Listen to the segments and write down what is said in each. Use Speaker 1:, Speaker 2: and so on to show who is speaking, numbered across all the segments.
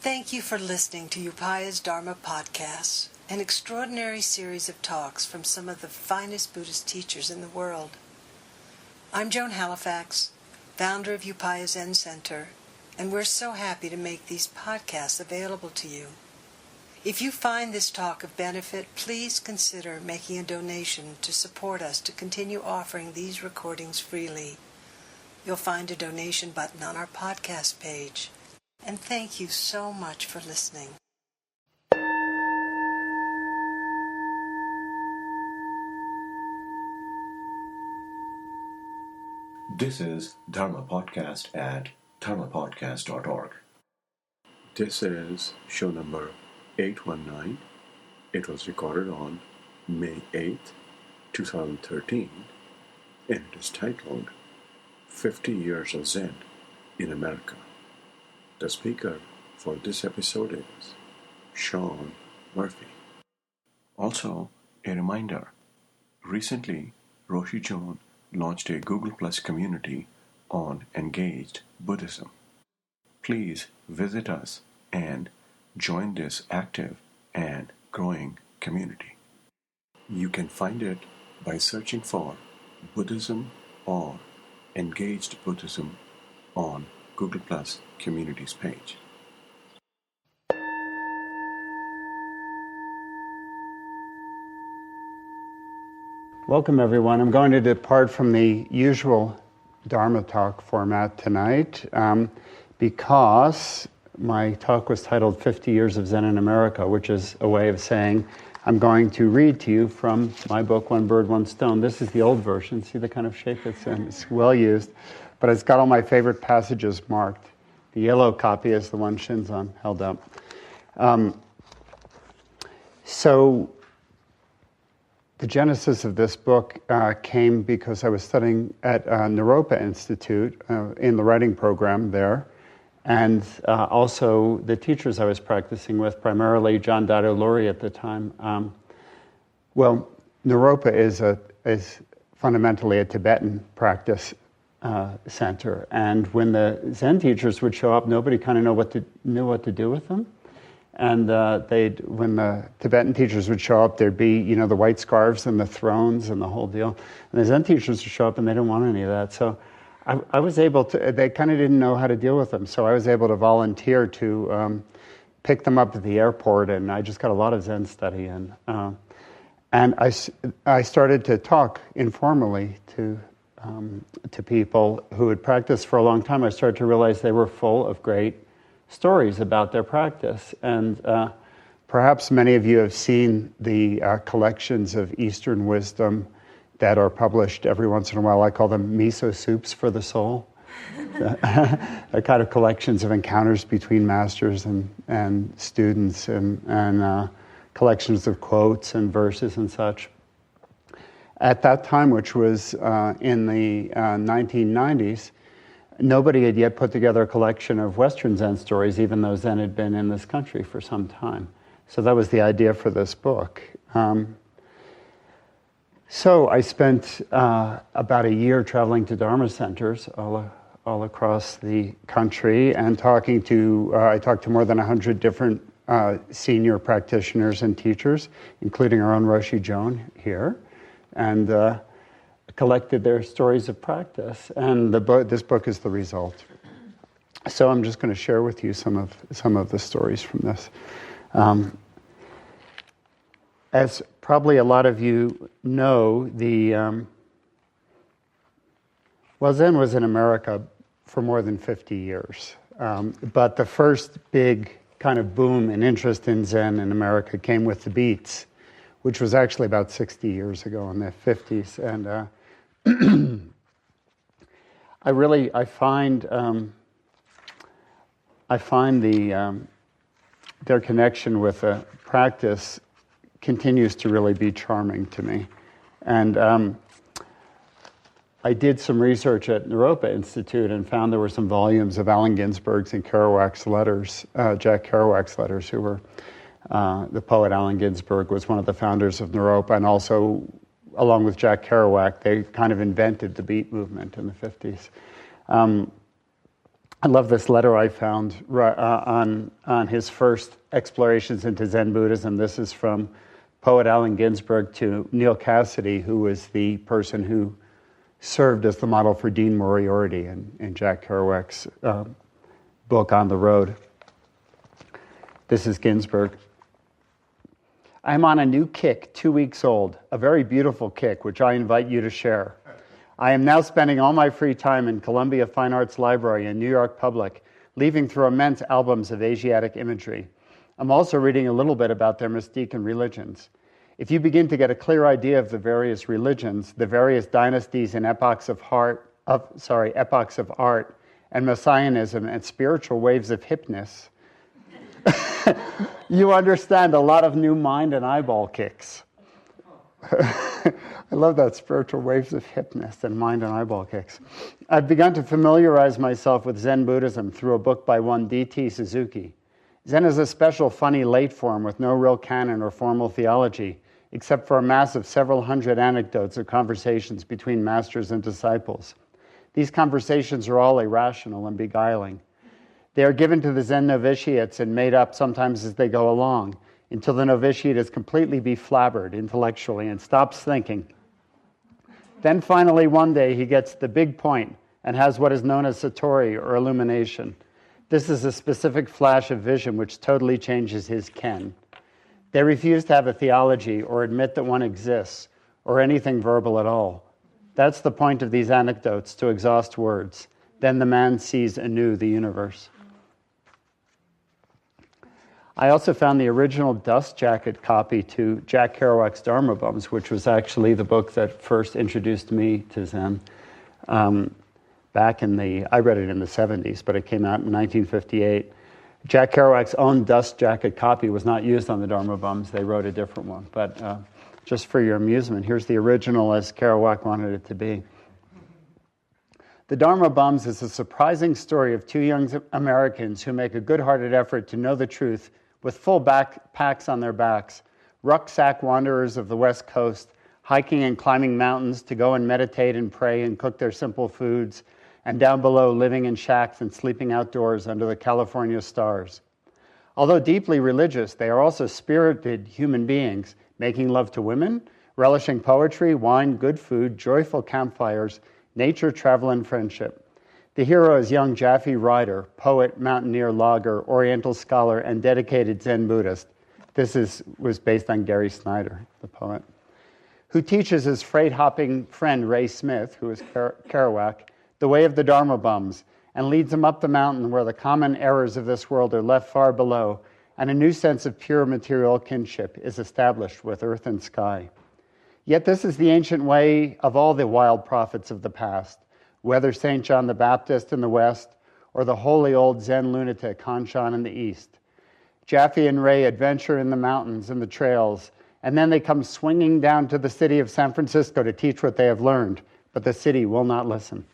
Speaker 1: Thank you for listening to Upaya's Dharma Podcasts, an extraordinary series of talks from some of the finest Buddhist teachers in the world. I'm Joan Halifax, founder of Upaya Zen Center, and we're so happy to make these podcasts available to you. If you find this talk of benefit, please consider making a donation to support us to continue offering these recordings freely. You'll find a donation button on our podcast page. And thank you so much for listening.
Speaker 2: This is Dharma Podcast at dharmapodcast.org. This is show number 819. It was recorded on May 8th, 2013, and it is titled 50 Years of Zen in America. The speaker for this episode is Sean Murphy. Also, a reminder, recently Roshi Joan launched a Google Plus community on engaged Buddhism. Please visit us and join this active and growing community. You can find it by searching for Buddhism or Engaged Buddhism on Google Plus Communities page.
Speaker 3: Welcome, everyone. I'm going to depart from the usual Dharma talk format tonight because my talk was titled 50 Years of Zen in America, which is a way of saying I'm going to read to you from my book, One Bird, One Stone. This is the old version. See the kind of shape it's in? It's well used, but it's got all my favorite passages marked. The yellow copy is the one Shinzan held up. So the genesis of this book came because I was studying at Naropa Institute in the writing program there, and also the teachers I was practicing with, primarily John Daido Lori at the time. Naropa is fundamentally a Tibetan practice center, and when the Zen teachers would show up, nobody kind of knew what to do with them. And when the Tibetan teachers would show up, there'd be, the white scarves and the thrones and the whole deal. And the Zen teachers would show up and they didn't want any of that. So I was able to, they kind of didn't know how to deal with them. So I was able to volunteer to pick them up at the airport, and I just got a lot of Zen study. And I started to talk informally to people who had practiced for a long time. I started to realize they were full of great stories about their practice. And perhaps many of you have seen the collections of Eastern wisdom that are published every once in a while. I call them miso soups for the soul. They're kind of collections of encounters between masters and students, and collections of quotes and verses and such. At that time, which was in the 1990s, nobody had yet put together a collection of Western Zen stories, even though Zen had been in this country for some time. So that was the idea for this book. So I spent about a year traveling to Dharma centers all across the country and I talked to more than 100 different senior practitioners and teachers, including our own Roshi Joan here, and collected their stories of practice, and this book is the result. So I'm just going to share with you some of the stories from this. As probably a lot of you know, Zen was in America for more than 50 years, but the first big kind of boom and interest in Zen in America came with the Beats, which was actually about 60 years ago in the 50s, and I find their connection with the practice continues to really be charming to me. And I did some research at Naropa Institute and found there were some volumes of Allen Ginsberg's and Kerouac's letters, Jack Kerouac's letters, who were the poet Allen Ginsberg was one of the founders of Naropa, and also along with Jack Kerouac, they kind of invented the beat movement in the 50s. I love this letter I found on his first explorations into Zen Buddhism. This is from poet Allen Ginsberg to Neil Cassidy, who was the person who served as the model for Dean Moriarty in Jack Kerouac's book On the Road. This is Ginsberg. I'm on a new kick, 2 weeks old, a very beautiful kick, which I invite you to share. I am now spending all my free time in Columbia Fine Arts Library and New York Public, leafing through immense albums of Asiatic imagery. I'm also reading a little bit about their mystique and religions. If you begin to get a clear idea of the various religions, the various dynasties and epochs of art, and messianism and spiritual waves of hipness, you understand a lot of new mind and eyeball kicks. I love that, spiritual waves of hipness and mind and eyeball kicks. I've begun to familiarize myself with Zen Buddhism through a book by one D.T. Suzuki. Zen is a special, funny, late form with no real canon or formal theology, except for a mass of several hundred anecdotes of conversations between masters and disciples. These conversations are all irrational and beguiling. They are given to the Zen novitiates and made up sometimes as they go along, until the novitiate is completely beblabbered intellectually and stops thinking. Then finally one day he gets the big point and has what is known as satori, or illumination. This is a specific flash of vision which totally changes his ken. They refuse to have a theology or admit that one exists, or anything verbal at all. That's the point of these anecdotes, to exhaust words. Then the man sees anew the universe. I also found the original dust jacket copy to Jack Kerouac's Dharma Bums, which was actually the book that first introduced me to Zen. I read it in the 70s, but it came out in 1958. Jack Kerouac's own dust jacket copy was not used on the Dharma Bums. They wrote a different one. But just for your amusement, here's the original as Kerouac wanted it to be. The Dharma Bums is a surprising story of two young Americans who make a good-hearted effort to know the truth with full backpacks on their backs, rucksack wanderers of the West Coast, hiking and climbing mountains to go and meditate and pray and cook their simple foods, and down below living in shacks and sleeping outdoors under the California stars. Although deeply religious, they are also spirited human beings, making love to women, relishing poetry, wine, good food, joyful campfires, nature, travel, and friendship. The hero is young Jaffe Ryder, poet, mountaineer, logger, Oriental scholar, and dedicated Zen Buddhist. This was based on Gary Snyder, the poet, who teaches his freight-hopping friend Ray Smith, who is Kerouac, the way of the Dharma Bums, and leads him up the mountain where the common errors of this world are left far below, and a new sense of pure material kinship is established with earth and sky. Yet this is the ancient way of all the wild prophets of the past, whether St. John the Baptist in the West or the holy old Zen lunatic Han-Shan in the East. Jaffe and Ray adventure in the mountains and the trails, and then they come swinging down to the city of San Francisco to teach what they have learned, but the city will not listen.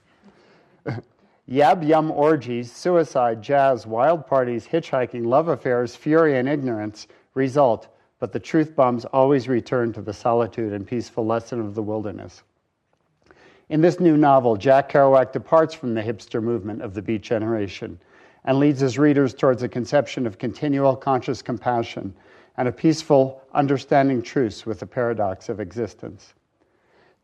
Speaker 3: Yab-yum orgies, suicide, jazz, wild parties, hitchhiking, love affairs, fury, and ignorance result, but the truth bums always return to the solitude and peaceful lesson of the wilderness. In this new novel, Jack Kerouac departs from the hipster movement of the Beat Generation and leads his readers towards a conception of continual conscious compassion and a peaceful understanding truce with the paradox of existence.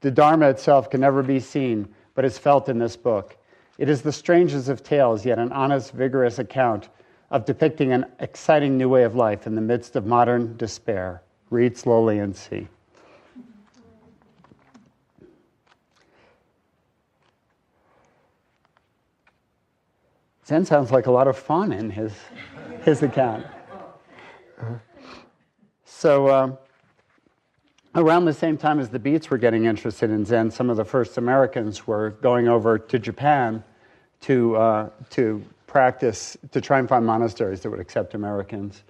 Speaker 3: The Dharma itself can never be seen, but is felt in this book. It is the strangest of tales, yet an honest, vigorous account of depicting an exciting new way of life in the midst of modern despair. Read slowly and see. Zen sounds like a lot of fun in his account. So around the same time as the Beats were getting interested in Zen, some of the first Americans were going over to Japan to practice, to try and find monasteries that would accept Americans,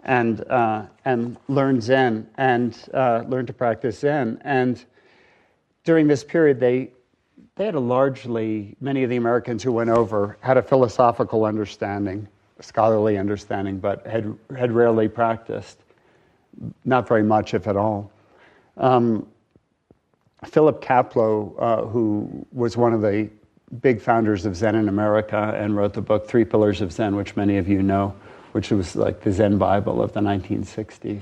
Speaker 3: and learn Zen and learn to practice Zen. And during this period, they had many of the Americans who went over had a philosophical understanding, a scholarly understanding, but had rarely practiced, not very much, if at all. Philip Kapleau, who was one of the big founders of Zen in America and wrote the book Three Pillars of Zen, which many of you know, which was like the Zen Bible of the 1960s.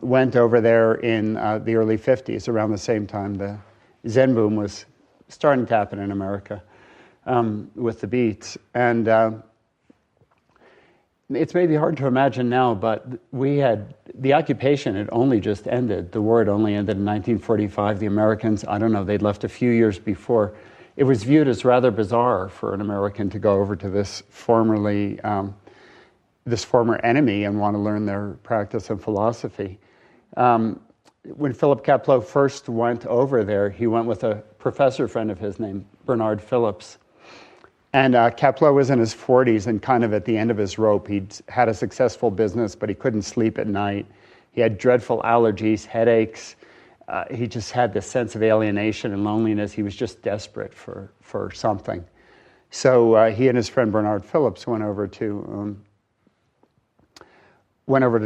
Speaker 3: Went over there in the early 50s, around the same time the Zen boom was starting to happen in America with the beats. And it's maybe hard to imagine now, but the occupation had only just ended. The war had only ended in 1945. The Americans, I don't know, they'd left a few years before. It was viewed as rather bizarre for an American to go over to this former enemy and want to learn their practice and philosophy. When Philip Kapleau first went over there, he went with a professor friend of his named Bernard Phillips. And Kapleau was in his 40s and kind of at the end of his rope. He'd had a successful business, but he couldn't sleep at night. He had dreadful allergies, headaches. He just had this sense of alienation and loneliness. He was just desperate for something. So he and his friend Bernard Phillips went over to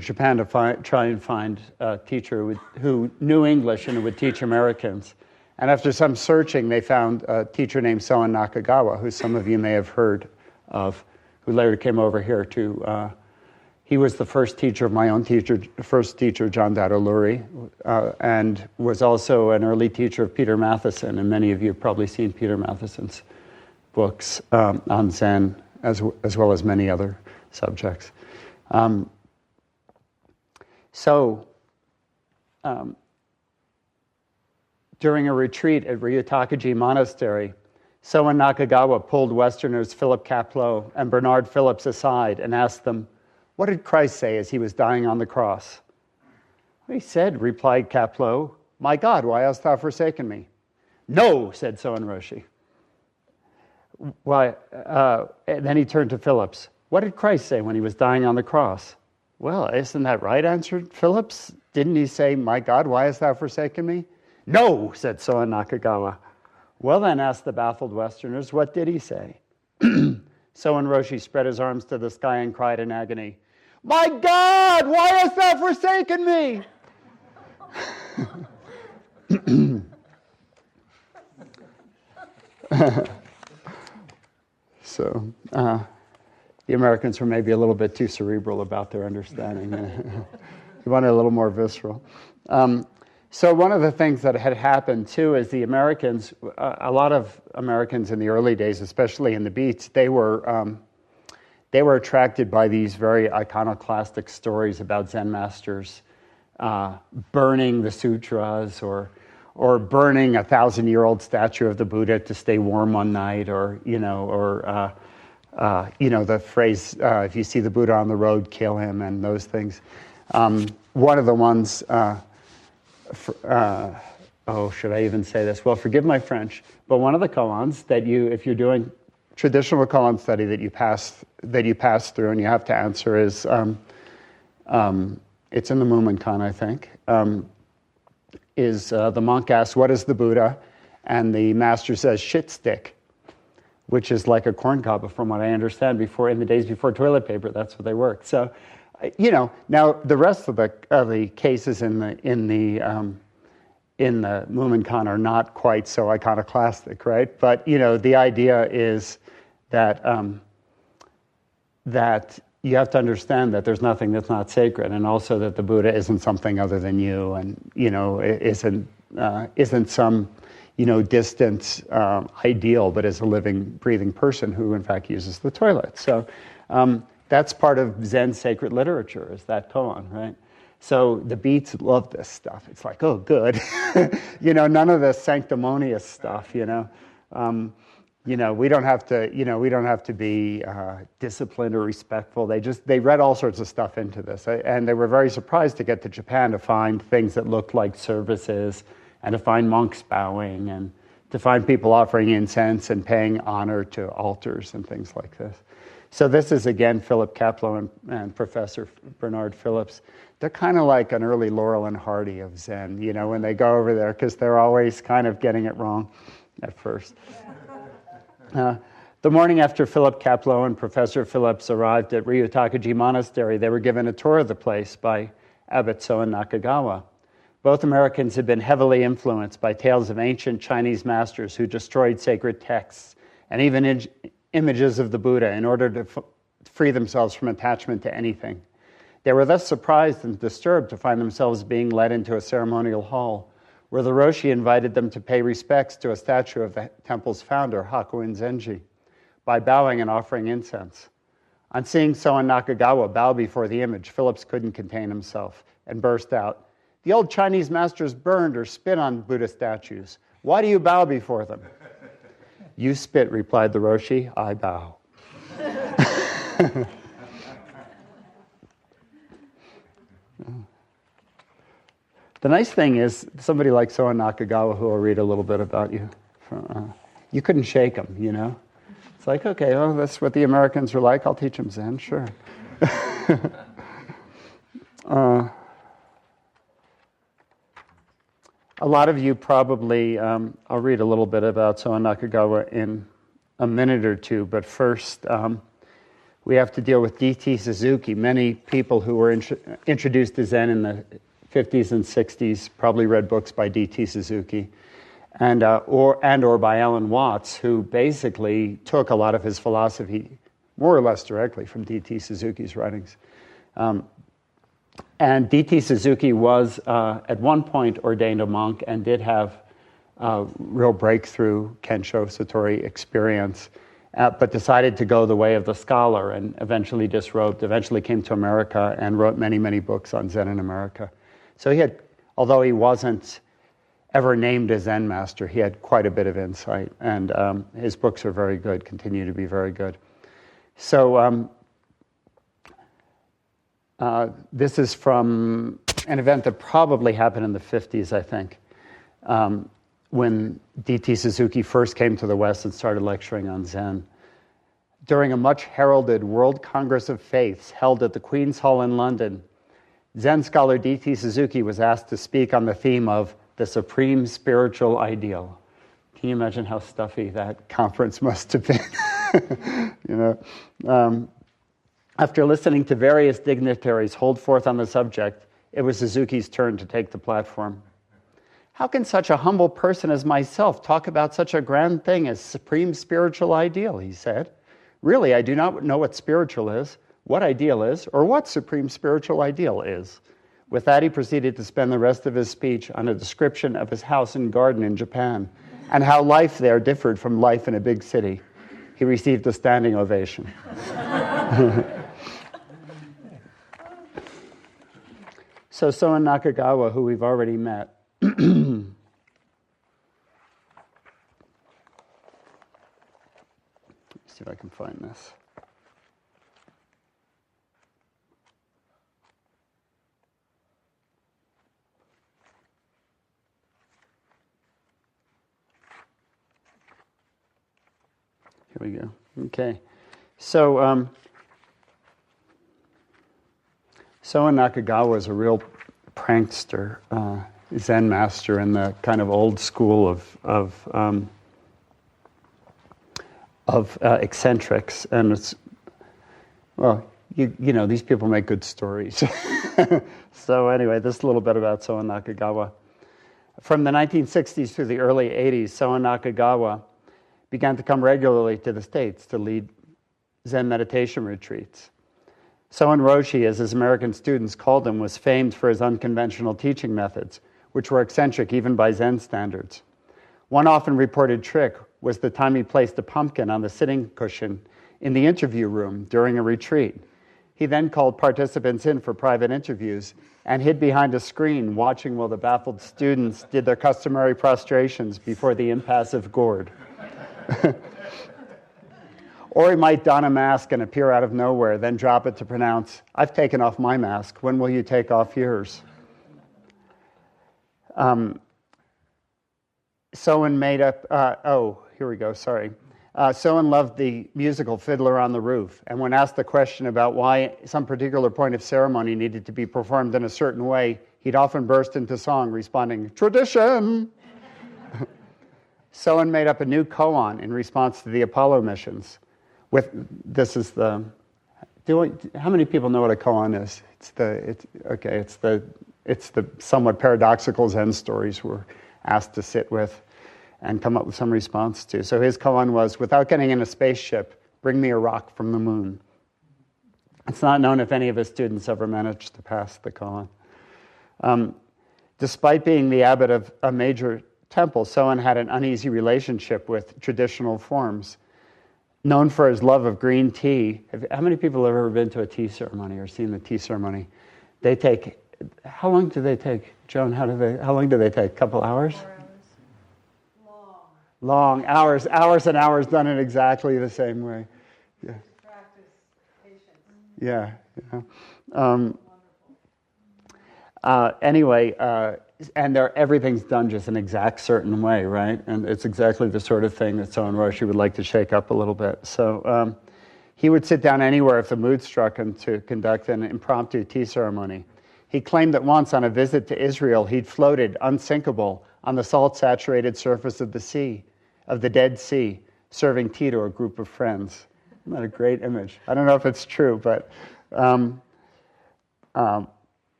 Speaker 3: Japan to try and find a teacher who knew English and who would teach Americans. And after some searching, they found a teacher named Soen Nakagawa, who some of you may have heard of, who later came over here to. He was the first teacher of my own teacher, first teacher, John Dado Lurie, and was also an early teacher of Peter Matheson. And many of you have probably seen Peter Matheson's books on Zen, as well as many other subjects. During a retreat at Ryutakaji Monastery, Soen Nakagawa pulled Westerners Philip Kapleau and Bernard Phillips aside and asked them, "What did Christ say as he was dying on the cross?" "He said," replied Kapleau, "My God, why hast thou forsaken me?" "No," said Soen Roshi. And then he turned to Phillips. "What did Christ say when he was dying on the cross?" "Well, isn't that right?" answered Phillips. "Didn't he say, 'My God, why hast thou forsaken me?'" "No," said Soen Nakagawa. "Well then," asked the baffled Westerners, "what did he say?" Soen Roshi spread his arms to the sky and cried in agony, "My God, why hast thou forsaken me?" So the Americans were maybe a little bit too cerebral about their understanding. They wanted a little more visceral. So one of the things that had happened too is the Americans, a lot of Americans in the early days, especially in the beats, they were attracted by these very iconoclastic stories about Zen masters burning the sutras or burning a 1,000-year-old statue of the Buddha to stay warm one night, or the phrase, if you see the Buddha on the road, kill him, and those things. One of the ones, should I even say this? Well, forgive my French, but one of the koans that if you're doing traditional koan study that you pass through and you have to answer is, it's in the Mumonkan, I think, is the monk asks, "What is the Buddha?" And the master says, "Shit stick," which is like a corn cob, from what I understand. In the days before toilet paper, that's what they worked. So, now the rest of the cases in the Mumonkan are not quite so iconoclastic, right? But the idea is that you have to understand that there's nothing that's not sacred, and also that the Buddha isn't something other than you, and isn't some distant ideal, but is a living, breathing person who in fact uses the toilet. So that's part of Zen sacred literature, is that koan, right? So the beats love this stuff. It's like, oh, good. None of the sanctimonious stuff, we don't have to be disciplined or respectful. They read all sorts of stuff into this. And they were very surprised to get to Japan to find things that looked like services, and to find monks bowing, and to find people offering incense and paying honor to altars and things like this. So this is, again, Philip Kapleau and Professor Bernard Phillips. They're kind of like an early Laurel and Hardy of Zen, when they go over there, because they're always kind of getting it wrong at first. The morning after Philip Kapleau and Professor Phillips arrived at Ryutakaji Monastery, they were given a tour of the place by Abbot Soen Nakagawa. Both Americans had been heavily influenced by tales of ancient Chinese masters who destroyed sacred texts and even images of the Buddha in order to free themselves from attachment to anything. They were thus surprised and disturbed to find themselves being led into a ceremonial hall, where the Roshi invited them to pay respects to a statue of the temple's founder, Hakuin Zenji, by bowing and offering incense. On seeing Soen Nakagawa bow before the image, Phillips couldn't contain himself and burst out, "The old Chinese masters burned or spit on Buddha statues. Why do you bow before them?" "You spit," replied the Roshi, "I bow." The nice thing is, somebody like Soen Nakagawa, who will read a little bit about you, you couldn't shake him, you know? It's like, okay, well, that's what the Americans were like. I'll teach them Zen, sure. A lot of you probably, I'll read a little bit about Soen Nakagawa in a minute or two, but first we have to deal with D.T. Suzuki. Many people who were introduced to Zen in the 50s and 60s probably read books by D.T. Suzuki and or by Alan Watts, who basically took a lot of his philosophy more or less directly from D.T. Suzuki's writings. And D.T. Suzuki was at one point ordained a monk and did have real breakthrough Kensho Satori experience, but decided to go the way of the scholar and eventually disrobed, eventually came to America and wrote many, many books on Zen in America. So he had, although he wasn't ever named a Zen master, he had quite a bit of insight, and his books are very good, continue to be very good. So this is from an event that probably happened in the 50s, I think, when D.T. Suzuki first came to the West and started lecturing on Zen. During a much heralded World Congress of Faiths held at the Queen's Hall in London, Zen scholar D.T. Suzuki was asked to speak on the theme of the supreme spiritual ideal. Can you imagine how stuffy that conference must have been? You know, after listening to various dignitaries hold forth on the subject, it was Suzuki's turn to take the platform. "How can such a humble person as myself talk about such a grand thing as supreme spiritual ideal?" he said. "Really, I do not know what spiritual is, what ideal is, or what supreme spiritual ideal is." With that, he proceeded to spend the rest of his speech on a description of his house and garden in Japan and how life there differed from life in a big city. He received a standing ovation. So Soen Nakagawa, who we've already met, see if I can find this. Here we go. Okay. So Soen Nakagawa is a real prankster, Zen master in the kind of old school of eccentrics, and it's, well, you know, these people make good stories. So anyway, this is a little bit about Soen Nakagawa. From the 1960s through the early 80s, Soen Nakagawa began to come regularly to the States to lead Zen meditation retreats. Soen Roshi, as his American students called him, was famed for his unconventional teaching methods, which were eccentric even by Zen standards. One often reported trick was the time he placed a pumpkin on the sitting cushion in the interview room during a retreat. He then called participants in for private interviews and hid behind a screen watching while the baffled students did their customary prostrations before the impassive gourd. Or he might don a mask and appear out of nowhere, then drop it to pronounce, "I've taken off my mask. When will you take off yours?" Soen made up, here we go, sorry. Soen loved the musical Fiddler on the Roof, and when asked the question about why some particular point of ceremony needed to be performed in a certain way, he'd often burst into song, responding, "Tradition!" Soen made up a new koan in response to the Apollo missions. How many people know what a koan is? It's the It's the somewhat paradoxical Zen stories we're asked to sit with and come up with some response to. So his koan was, without getting in a spaceship, bring me a rock from the moon. It's not known if any of his students ever managed to pass the koan. Despite being the abbot of a major temple, Soen had an uneasy relationship with traditional forms. Known for his love of green tea, how many people have ever been to a tea ceremony or seen the tea ceremony? They take, how long do they take? Joan, how long do they take? A couple hours?
Speaker 4: 4 hours.
Speaker 3: Long hours and hours done in exactly the same way. Yeah.
Speaker 4: Practice patience.
Speaker 3: Yeah. Anyway, and everything's done just an exact certain way, right? And it's exactly the sort of thing that Soen Roshi would like to shake up a little bit. So he would sit down anywhere if the mood struck him to conduct an impromptu tea ceremony. He claimed that once on a visit to Israel, he'd floated unsinkable on the salt-saturated surface of the sea, of the Dead Sea, serving tea to a group of friends. Isn't that a great image? I don't know if it's true, but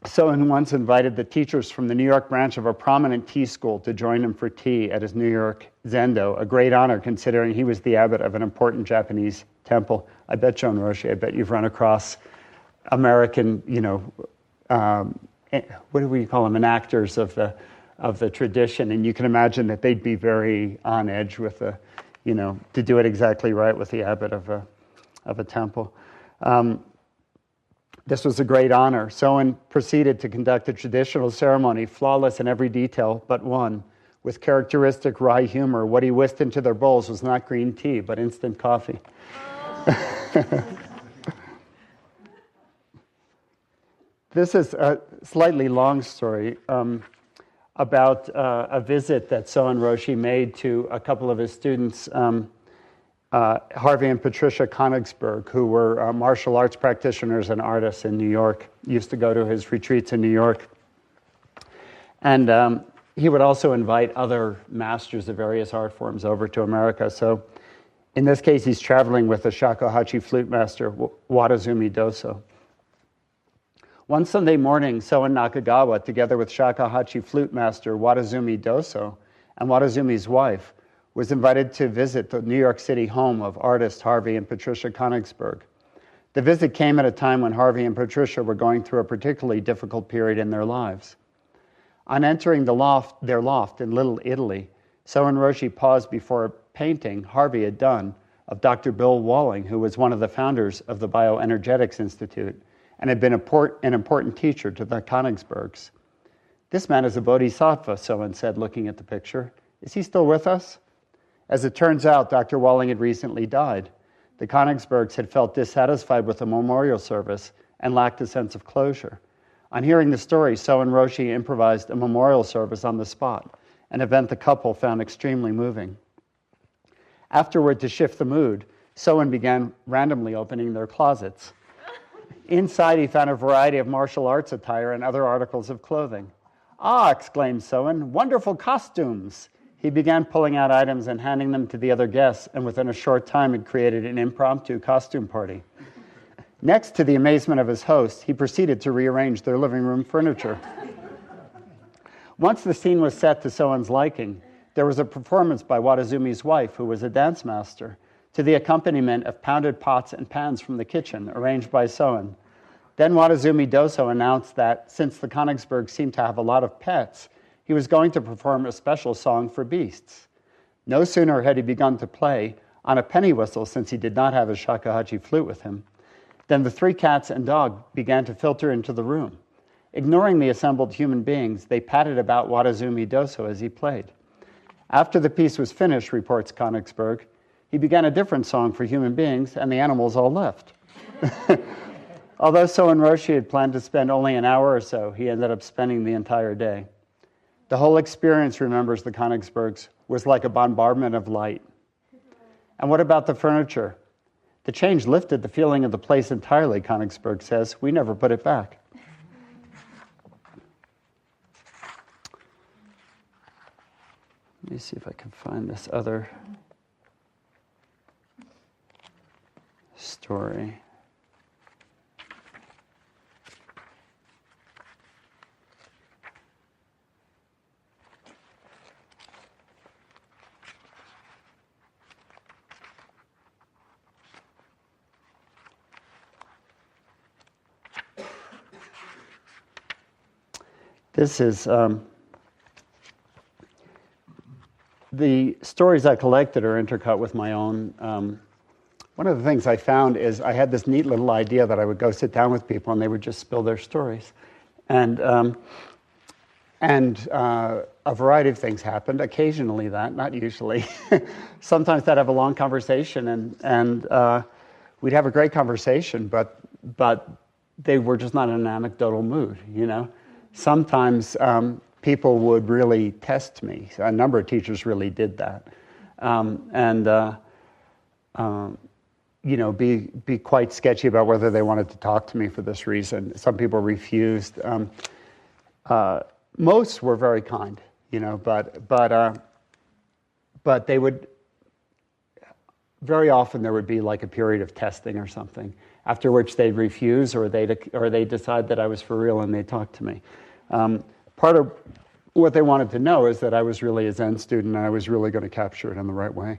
Speaker 3: Soen once invited the teachers from the New York branch of a prominent tea school to join him for tea at his New York zendo, a great honor considering he was the abbot of an important Japanese temple. I bet, Joan Roshi, I bet you've run across American, what do we call them, enactors of the tradition, and you can imagine that they'd be very on edge with to do it exactly right with the abbot of a temple. This was a great honor. Soen proceeded to conduct a traditional ceremony, flawless in every detail but one, with characteristic wry humor. What he whisked into their bowls was not green tea, but instant coffee. This is a slightly long story about a visit that Soen Roshi made to a couple of his students, Harvey and Patricia Konigsberg, who were martial arts practitioners and artists in New York. Used to go to his retreats in New York. And he would also invite other masters of various art forms over to America. So in this case, he's traveling with the shakuhachi flute master, Wadazumi Doso. One Sunday morning, Soen Nakagawa, together with shakuhachi flute master Wadazumi Doso and Wadazumi's wife, was invited to visit the New York City home of artist Harvey and Patricia Konigsberg. The visit came at a time when Harvey and Patricia were going through a particularly difficult period in their lives. On entering their loft in Little Italy, Soen Roshi paused before a painting Harvey had done of Dr. Bill Walling, who was one of the founders of the Bioenergetics Institute and had been an important teacher to the Konigsbergs. "This man is a bodhisattva," Soen said, looking at the picture. "Is he still with us?" As it turns out, Dr. Walling had recently died. The Konigsbergs had felt dissatisfied with the memorial service and lacked a sense of closure. On hearing the story, Soen Roshi improvised a memorial service on the spot, an event the couple found extremely moving. Afterward, to shift the mood, Soen began randomly opening their closets. Inside, he found a variety of martial arts attire and other articles of clothing. "Ah," exclaimed Soen, "wonderful costumes!" He began pulling out items and handing them to the other guests, and within a short time had created an impromptu costume party. Next, to the amazement of his host, he proceeded to rearrange their living room furniture. Once the scene was set to Soen's liking, there was a performance by Wadazumi's wife, who was a dance master, to the accompaniment of pounded pots and pans from the kitchen, arranged by Soen. Then Wadazumi Doso announced that, since the Konigsbergs seemed to have a lot of pets, he was going to perform a special song for beasts. No sooner had he begun to play, on a penny whistle, since he did not have his shakuhachi flute with him, than the 3 cats and dog began to filter into the room. Ignoring the assembled human beings, they patted about Wadazumi Doso as he played. After the piece was finished, reports Konigsberg, he began a different song for human beings, and the animals all left. Although Soen Roshi had planned to spend only an hour or so, he ended up spending the entire day. The whole experience, remembers the Konigsbergs, was like a bombardment of light. And what about the furniture? The change lifted the feeling of the place entirely, Konigsberg says. We never put it back. Let me see if I can find this other story. This is the stories I collected are intercut with my own. One of the things I found is I had this neat little idea that I would go sit down with people and they would just spill their stories. And a variety of things happened. Occasionally that, not usually. Sometimes I'd have a long conversation and we'd have a great conversation, but they were just not in an anecdotal mood, you know. Sometimes people would really test me. A number of teachers really did that. You know, be quite sketchy about whether they wanted to talk to me for this reason. Some people refused. Most were very kind, you know, but they would, very often there would be like a period of testing or something, after which they'd refuse or they'd decide that I was for real and they'd talk to me. Part of what they wanted to know is that I was really a Zen student and I was really going to capture it in the right way.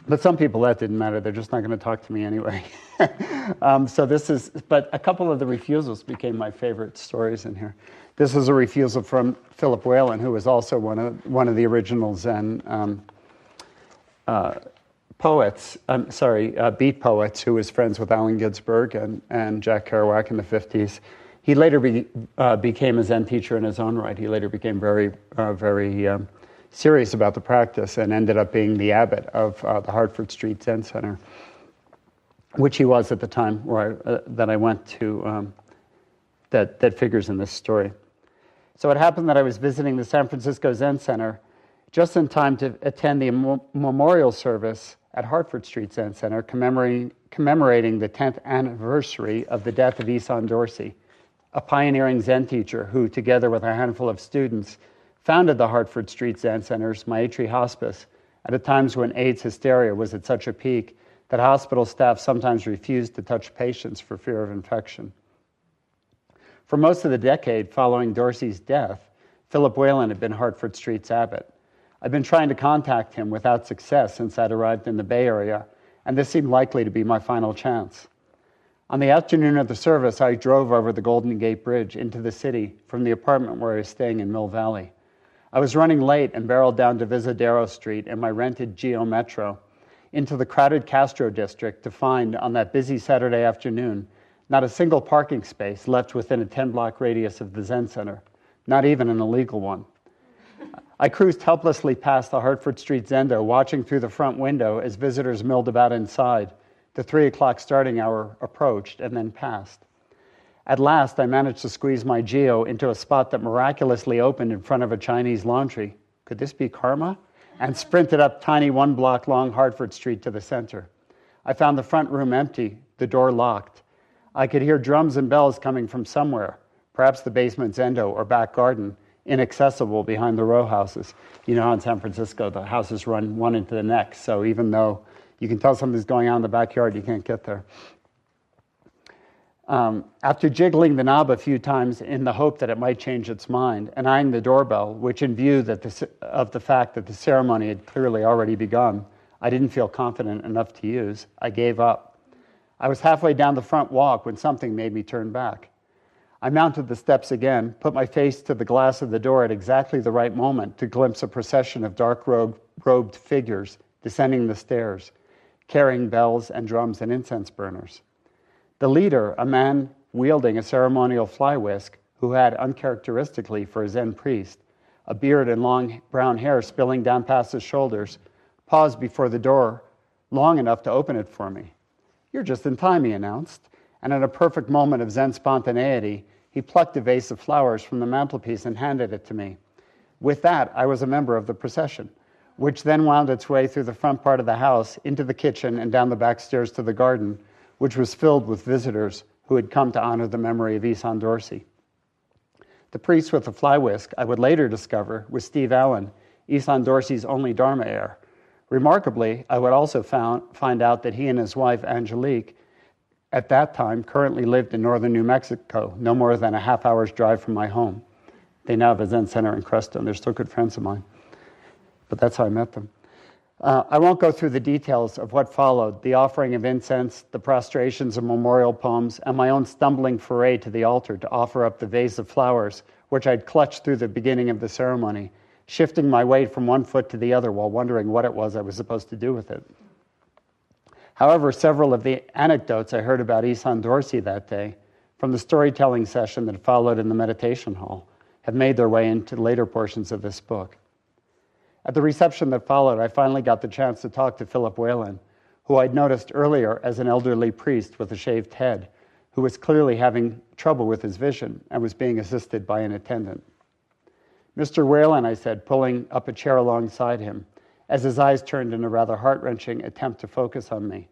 Speaker 3: But some people, that didn't matter. They're just not going to talk to me anyway. But a couple of the refusals became my favorite stories in here. This is a refusal from Philip Whalen, who was also one of the original Zen beat poets, who was friends with Allen Ginsberg and Jack Kerouac in the 50s. He later became a Zen teacher in his own right. He later became very serious about the practice and ended up being the abbot of the Hartford Street Zen Center, which he was at the time that I went to, that figures in this story. So it happened that I was visiting the San Francisco Zen Center just in time to attend the memorial service at Hartford Street Zen Center commemorating the 10th anniversary of the death of Isan Dorsey, a pioneering Zen teacher who, together with a handful of students, founded the Hartford Street Zen Center's Maitri Hospice at a time when AIDS hysteria was at such a peak that hospital staff sometimes refused to touch patients for fear of infection. For most of the decade following Dorsey's death, Philip Whalen had been Hartford Street's abbot. I've been trying to contact him without success since I'd arrived in the Bay Area, and this seemed likely to be my final chance. On the afternoon of the service, I drove over the Golden Gate Bridge into the city from the apartment where I was staying in Mill Valley. I was running late and barreled down to Visadero Street in my rented Geo Metro into the crowded Castro district to find, on that busy Saturday afternoon, not a single parking space left within a 10-block radius of the Zen Center, not even an illegal one. I cruised helplessly past the Hartford Street Zendo, watching through the front window as visitors milled about inside. The 3 o'clock starting hour approached and then passed. At last, I managed to squeeze my Geo into a spot that miraculously opened in front of a Chinese laundry. Could this be karma? And sprinted up tiny 1-block-long Hartford Street to the center. I found the front room empty, the door locked. I could hear drums and bells coming from somewhere, perhaps the basement Zendo or back garden, inaccessible behind the row houses. You know how in San Francisco the houses run one into the next, so even though you can tell something's going on in the backyard, you can't get there. After jiggling the knob a few times in the hope that it might change its mind, and eyeing the doorbell, which in view of the fact that the ceremony had clearly already begun, I didn't feel confident enough to use, I gave up. I was halfway down the front walk when something made me turn back. I mounted the steps again, put my face to the glass of the door at exactly the right moment to glimpse a procession of dark-robed figures descending the stairs, carrying bells and drums and incense burners. The leader, a man wielding a ceremonial fly whisk, who had, uncharacteristically for a Zen priest, a beard and long brown hair spilling down past his shoulders, paused before the door long enough to open it for me. "You're just in time," he announced, and in a perfect moment of Zen spontaneity, he plucked a vase of flowers from the mantelpiece and handed it to me. With that, I was a member of the procession, which then wound its way through the front part of the house, into the kitchen, and down the back stairs to the garden, which was filled with visitors who had come to honor the memory of Isan Dorsey. The priest with the fly whisk, I would later discover, was Steve Allen, Isan Dorsey's only Dharma heir. Remarkably, I would also find out that he and his wife, Angelique, at that time currently lived in northern New Mexico, no more than a half-hour's drive from my home. They now have a Zen center in Crestone. They're still good friends of mine. But that's how I met them. I won't go through the details of what followed, the offering of incense, the prostrations of memorial poems, and my own stumbling foray to the altar to offer up the vase of flowers, which I'd clutched through the beginning of the ceremony, shifting my weight from one foot to the other while wondering what it was I was supposed to do with it. However, several of the anecdotes I heard about Isan Dorsey that day, from the storytelling session that followed in the meditation hall, have made their way into later portions of this book. At the reception that followed, I finally got the chance to talk to Philip Whalen, who I'd noticed earlier as an elderly priest with a shaved head, who was clearly having trouble with his vision and was being assisted by an attendant. "Mr. Whalen," I said, pulling up a chair alongside him, as his eyes turned in a rather heart-wrenching attempt to focus on me.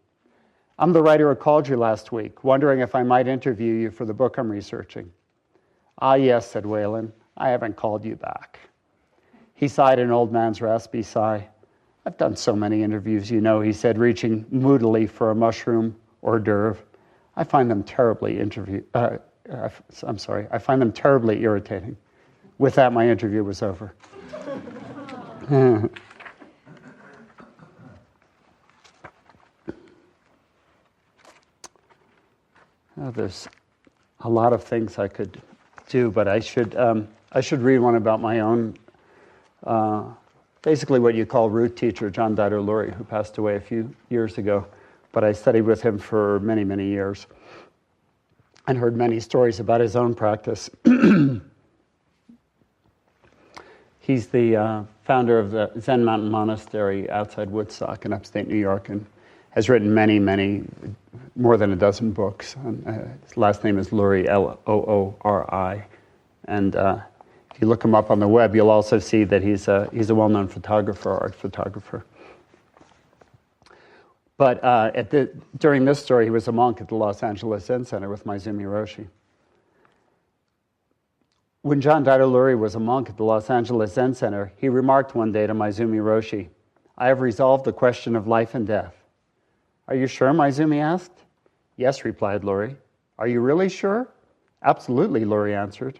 Speaker 3: "I'm the writer who called you last week, wondering if I might interview you for the book I'm researching." "Ah, yes," said Whalen, "I haven't called you back." He sighed an old man's raspy sigh. "I've done so many interviews, you know," he said, reaching moodily for a mushroom hors d'oeuvre. I find them terribly irritating. With that, my interview was over. There's a lot of things I could do, but I should read one about my own, basically what you call root teacher, John Dido Lurie, who passed away a few years ago. But I studied with him for many, many years and heard many stories about his own practice. He's the founder of the Zen Mountain Monastery outside Woodstock in upstate New York, and has written many, more than a dozen books. His last name is Lurie, Loori. And if you look him up on the web, you'll also see that he's a well-known art photographer. But during this story, he was a monk at the Los Angeles Zen Center with Maizumi Roshi. When John Dido Lurie was a monk at the Los Angeles Zen Center, he remarked one day to Maizumi Roshi, "I have resolved the question of life and death." "Are you sure?" Maizumi asked. "Yes," replied Lurie. "Are you really sure?" "Absolutely," Lurie answered.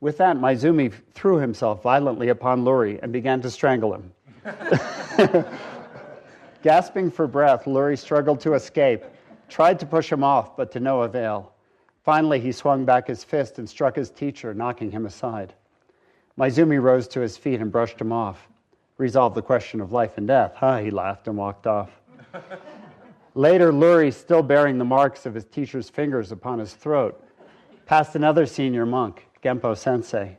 Speaker 3: With that, Maizumi threw himself violently upon Lurie and began to strangle him. Gasping for breath, Lurie struggled to escape, tried to push him off, but to no avail. Finally, he swung back his fist and struck his teacher, knocking him aside. Maizumi rose to his feet and brushed him off. "Resolved the question of life and death, huh?" He laughed and walked off. Later, Lurie, still bearing the marks of his teacher's fingers upon his throat, passed another senior monk, Genpo-sensei.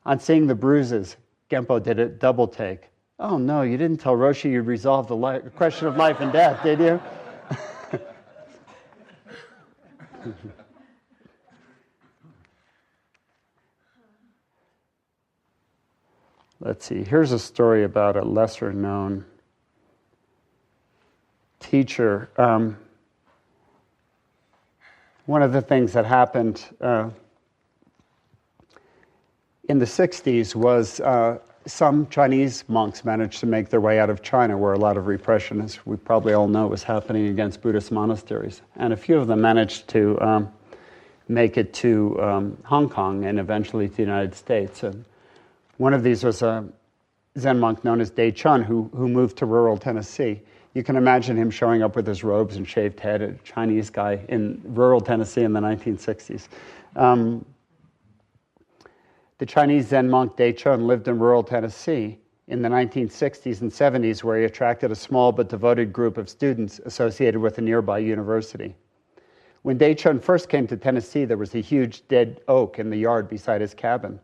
Speaker 3: On seeing the bruises, Genpo did a double take. "Oh no, you didn't tell Roshi you'd resolved the question of life and death, did you?" Let's see, here's a story about a lesser-known teacher. One of the things that happened in the 60s was some Chinese monks managed to make their way out of China, where a lot of repression, as we probably all know, was happening against Buddhist monasteries. And a few of them managed to make it to Hong Kong and eventually to the United States. And one of these was a Zen monk known as Dei Chun, who moved to rural Tennessee. You can imagine him showing up with his robes and shaved head, a Chinese guy in rural Tennessee in the 1960s. The Chinese Zen monk Dei Chun lived in rural Tennessee in the 1960s and 70s, where he attracted a small but devoted group of students associated with a nearby university. When Dei Chun first came to Tennessee, there was a huge dead oak in the yard beside his cabin.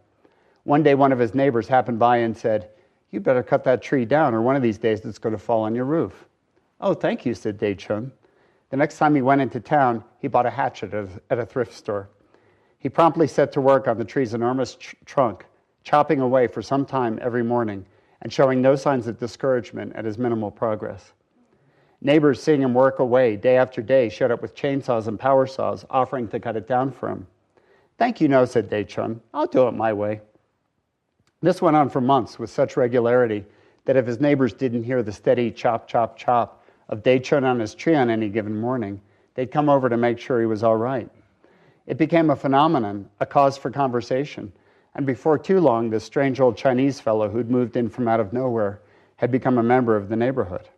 Speaker 3: One day, one of his neighbors happened by and said, "You better cut that tree down, or one of these days it's going to fall on your roof." "Oh, thank you," said Dei Chun. The next time he went into town, he bought a hatchet at a thrift store. He promptly set to work on the tree's enormous trunk, chopping away for some time every morning and showing no signs of discouragement at his minimal progress. Neighbors, seeing him work away day after day, showed up with chainsaws and power saws, offering to cut it down for him. "Thank you, no," said Dei Chun. "I'll do it my way." This went on for months with such regularity that if his neighbors didn't hear the steady chop, chop, chop of Dei Chun on his tree on any given morning, they'd come over to make sure he was all right. It became a phenomenon, a cause for conversation, and before too long, this strange old Chinese fellow who'd moved in from out of nowhere had become a member of the neighborhood.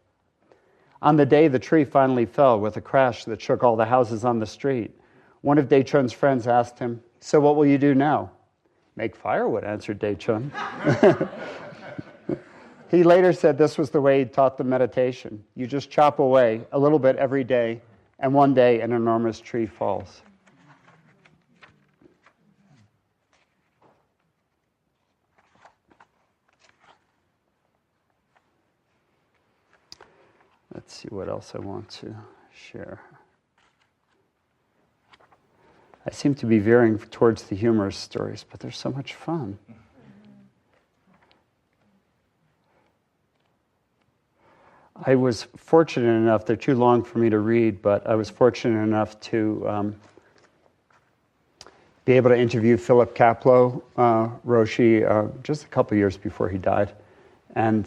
Speaker 3: On the day the tree finally fell with a crash that shook all the houses on the street, one of Dei-chun's friends asked him, "So what will you do now?" "Make firewood," answered Dei-chun. He later said this was the way he taught them meditation. You just chop away a little bit every day, and one day an enormous tree falls. Let's see what else I want to share. I seem to be veering towards the humorous stories, but they're so much fun. I was fortunate enough, they're too long for me to read, but I was fortunate enough to be able to interview Philip Kapleau, Roshi, just a couple years before he died. And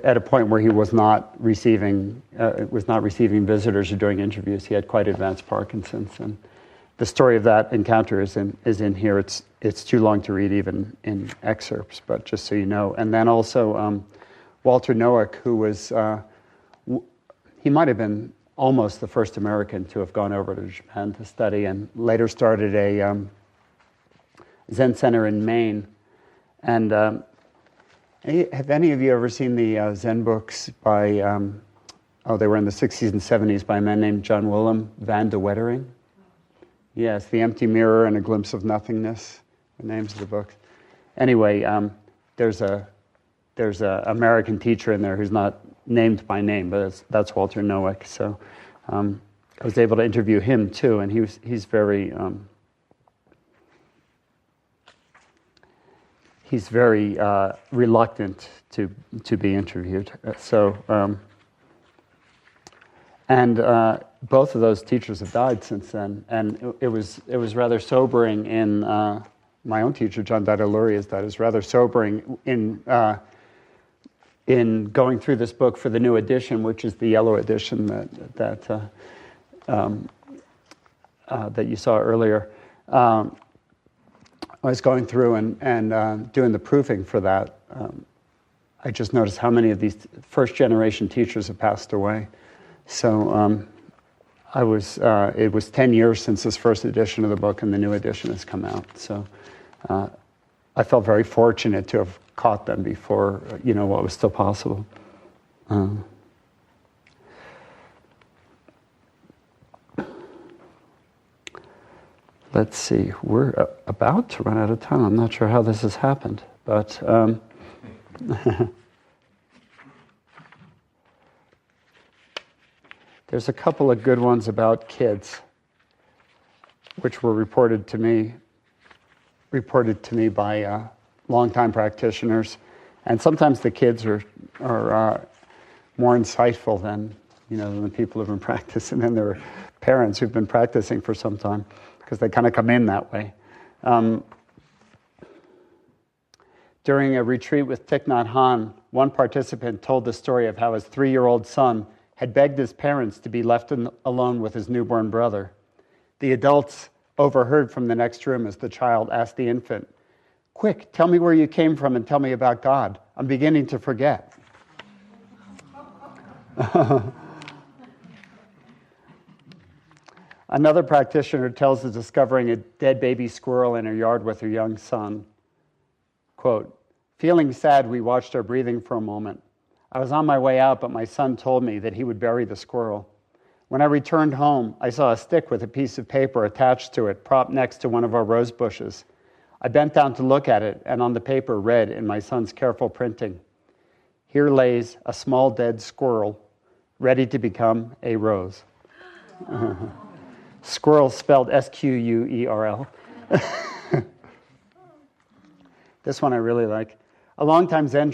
Speaker 3: at a point where he was not receiving visitors or doing interviews. He had quite advanced Parkinson's, and the story of that encounter is in here. It's too long to read even in excerpts, but just so you know. And then also Walter Noack, who was he might have been almost the first American to have gone over to Japan to study, and later started a Zen center in Maine. And have any of you ever seen the Zen books by, they were in the 60s and 70s by a man named John Willem van de Wettering? Yes, The Empty Mirror and A Glimpse of Nothingness, the names of the books. Anyway, there's a American teacher in there who's not named by name, but that's Walter Noack. So I was able to interview him too, and he's very reluctant to be interviewed. Both of those teachers have died since then, and it was rather sobering. In my own teacher, John Daido-Luri, has died. It was rather sobering in going through this book for the new edition, which is the yellow edition that you saw earlier. I was going through and doing the proofing for that. I just noticed how many of these first-generation teachers have passed away. So it was 10 years since this first edition of the book, and the new edition has come out. So I felt very fortunate to have caught them before, what was still possible. Let's see, we're about to run out of time. I'm not sure how this has happened, but there's a couple of good ones about kids, which were reported to me by longtime practitioners, and sometimes the kids are more insightful than the people who've been practicing, and there are parents who've been practicing for some time, because they kind of come in that way. During a retreat with Thich Nhat Hanh, one participant told the story of how his 3-year-old son had begged his parents to be left alone with his newborn brother. The adults overheard from the next room as the child asked the infant, "Quick, tell me where you came from and tell me about God. I'm beginning to forget." Another practitioner tells of discovering a dead baby squirrel in her yard with her young son. Quote, "Feeling sad, we watched our breathing for a moment. I was on my way out, but my son told me that he would bury the squirrel. When I returned home, I saw a stick with a piece of paper attached to it, propped next to one of our rose bushes. I bent down to look at it, and on the paper read in my son's careful printing, 'Here lays a small dead squirrel, ready to become a rose.'" Squirrel spelled S-Q-U-E-R-L. This one I really like. A longtime Zen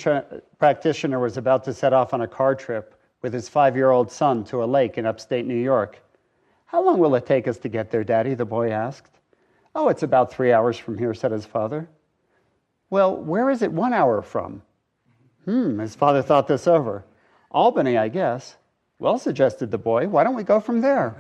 Speaker 3: practitioner was about to set off on a car trip with his 5-year-old son to a lake in upstate New York. "How long will it take us to get there, Daddy?" the boy asked. "Oh, it's about 3 hours from here," said his father. "Well, where is it 1 hour from?" His father thought this over. "Albany, I guess." "Well," suggested the boy, "why don't we go from there?"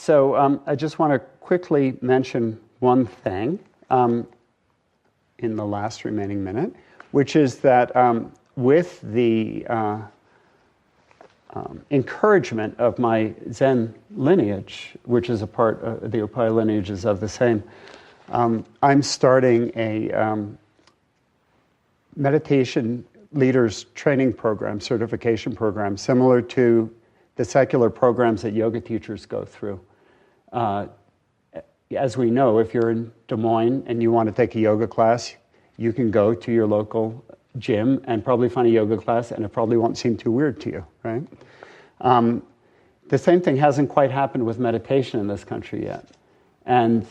Speaker 3: So I just want to quickly mention one thing in the last remaining minute, which is that with the encouragement of my Zen lineage, which is a part of the Upaya lineages of the same, I'm starting a meditation leaders training program, certification program, similar to the secular programs that yoga teachers go through. As we know, if you're in Des Moines and you want to take a yoga class, you can go to your local gym and probably find a yoga class, and it probably won't seem too weird to you, right? The same thing hasn't quite happened with meditation in this country yet. And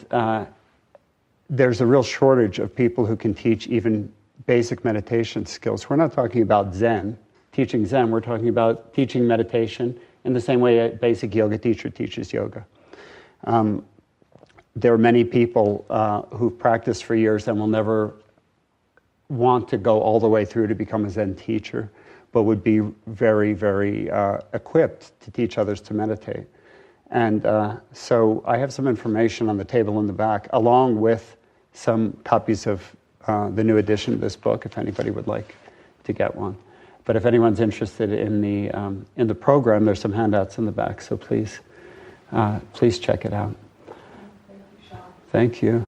Speaker 3: there's a real shortage of people who can teach even basic meditation skills. We're not talking about Zen, teaching Zen. We're talking about teaching meditation in the same way a basic yoga teacher teaches yoga. There are many people who've practiced for years and will never want to go all the way through to become a Zen teacher, but would be very, very equipped to teach others to meditate. And so I have some information on the table in the back, along with some copies of the new edition of this book, if anybody would like to get one. But if anyone's interested in the program, there's some handouts in the back, so please check it out.
Speaker 4: Thank you, Sean.
Speaker 3: Thank you.